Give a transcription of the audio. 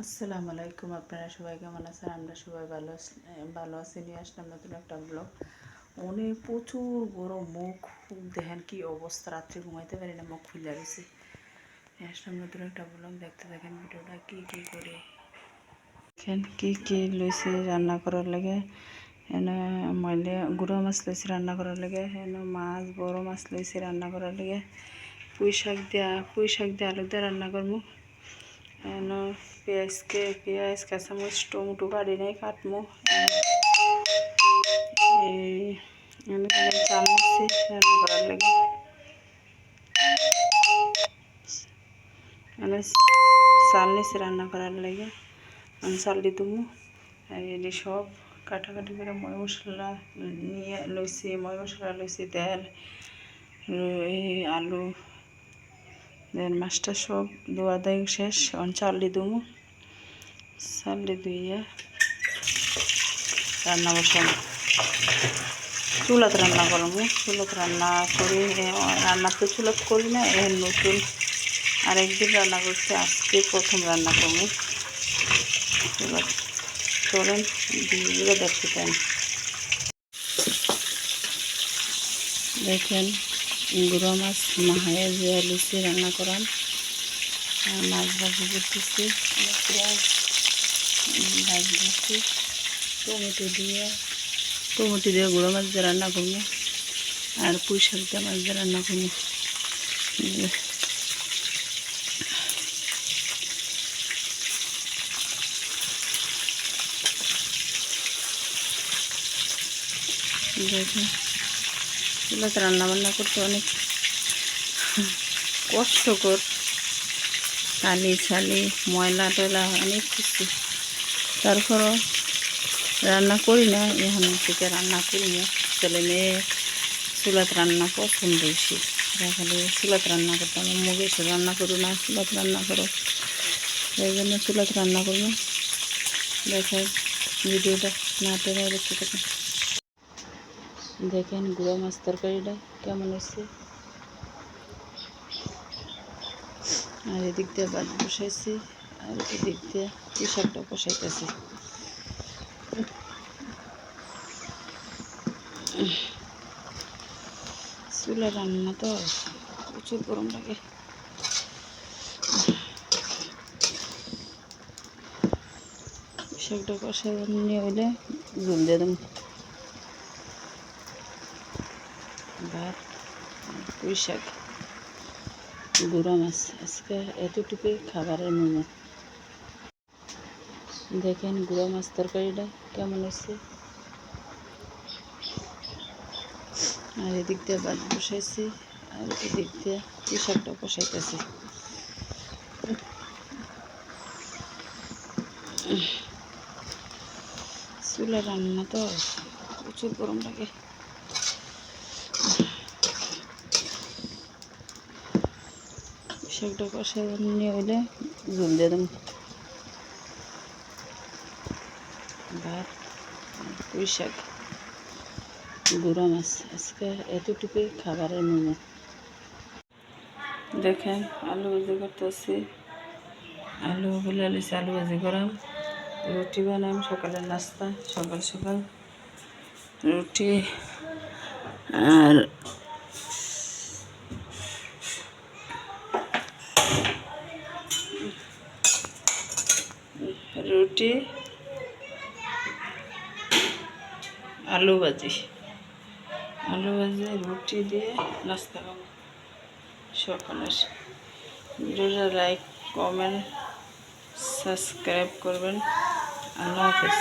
আসসালামু আলাইকুম। আপনারা সবাই কেমন আছেন? আমরা সবাই ভালো আছি। নিয়ে আসলাম নতুন একটা ব্লগ। অনেক প্রচুর গরম, মুখ দেখেন কি অবস্থা, রাত্রে ঘুমাইতে পারি না, মুখ খুলে গেছে। নিয়ে আসলাম নতুন একটা ব্লগ, দেখতে দেখেন ভিডিওটা কি করে দেখেন কি লইছি রান্না করার লাগে। এনে ময়লে গুঁড়ো মাছ লইছি রান্না করার লাগে, এনে মাছ বড় মাছ লইছি রান্না করার লাগে। পুঁই শাক দিয়ে আলু দিয়ে রান্না করবো। পেঁয়াজ কাঁচামরিচ টমেটো কাটি নেই কাটমো। চাল নিচ্ছি রান্না করার লাগে, চাল নিচ্ছি রান্না করার লাগে। চাল দিয়ে দেবো। এটি সব কাটাকাটি করে ময় মশলা নিয়ে লইছি, ময় মশলা লইছি, তেল, আলু, দেন মাছটা সব ধোয়া দেয় শেষ। চাল দিয়ে দেবো, চাল দিয়ে ধুইয়া রান্না বসাবো। চুলাত রান্না করবো, চুলাত রান্না করি। রান্না তো চুলাত করি না, এর নতুন আরেকদিন রান্না করছি, আজকে প্রথম রান্না করবো চুলাত। চলেন ভিডিওটা দেখতে চান। দেখেন গুঁড়ো মাছ মাহায়ে যে লুচি রান্না করান, মাছ ভাজি করতেছি, পেঁয়াজ ভাজি করছি, টমেটো দিয়ে গুঁড়ো মাছ দিয়ে রান্না করবো, আর পুঁই শাক দিয়ে মাছ দিয়ে রান্না করবো। দেখেন চুলাতে রান্না বান্না করতে অনেক কষ্টকর, ছালি ময়লা টয়লা অনেক কিছু, তারপরও রান্না করি না। এখন থেকে রান্না করি না, ছেলে মেয়ে চুলাত রান্না পছন্দ বেশি। খালি চুলাত রান্না করতাম, মুগে এসে রান্না করো না, চুলাত রান্না করো, সেই জন্য চুলাত রান্না করবো। দেখেন ভিডিওটা না টেনে দেখতে থাকেন। দেখেন গুঁড়ো মাছ তরকারিটা কেমন হয়েছে। আর এদিক দিয়ে ভাত বসাইছি, আর এদিক দিয়ে পুঁই শাকটা বসাইতেছি। চুলা রান্না তো প্রচুর গরম লাগে। শাকটা কষা নিয়ে হইলে ঝোল দিয়ে দেবো। ভাত, পুঁই শাক, গুঁড়ো মাছ, আজকে এতটুকুই খাবারের মেনু। দেখেন গুঁড়ো মাছ তরকারিটা কেমন হয়েছে। আর এদিক দিয়ে ভাত বসাইছি, আর এদিক দিয়ে পুঁই শাকটা বসাইতেছি। চুলা রান্না তো প্রচুর গরম লাগে। শাকটা কষা নিয়ে হইলে ঝোল দিয়ে দেবো। ভাত, পুঁই শাক, গুঁড়ো মাছ, আজকে এতটুকুই খাবারের মেনু। দেখেন আলু ভাজি করতেছি, আলু গুলা লিছি, আলু ভাজি করাম, রুটি বানাম, সকালের নাস্তা, সকাল সকাল রুটি আর আলু ভাজি রুটি দিয়ে নাস্তা খাবো সকালে। ভিডিওটা লাইক, কমেন্ট, সাবস্ক্রাইব করবেন। আল্লাহ হাফেজ।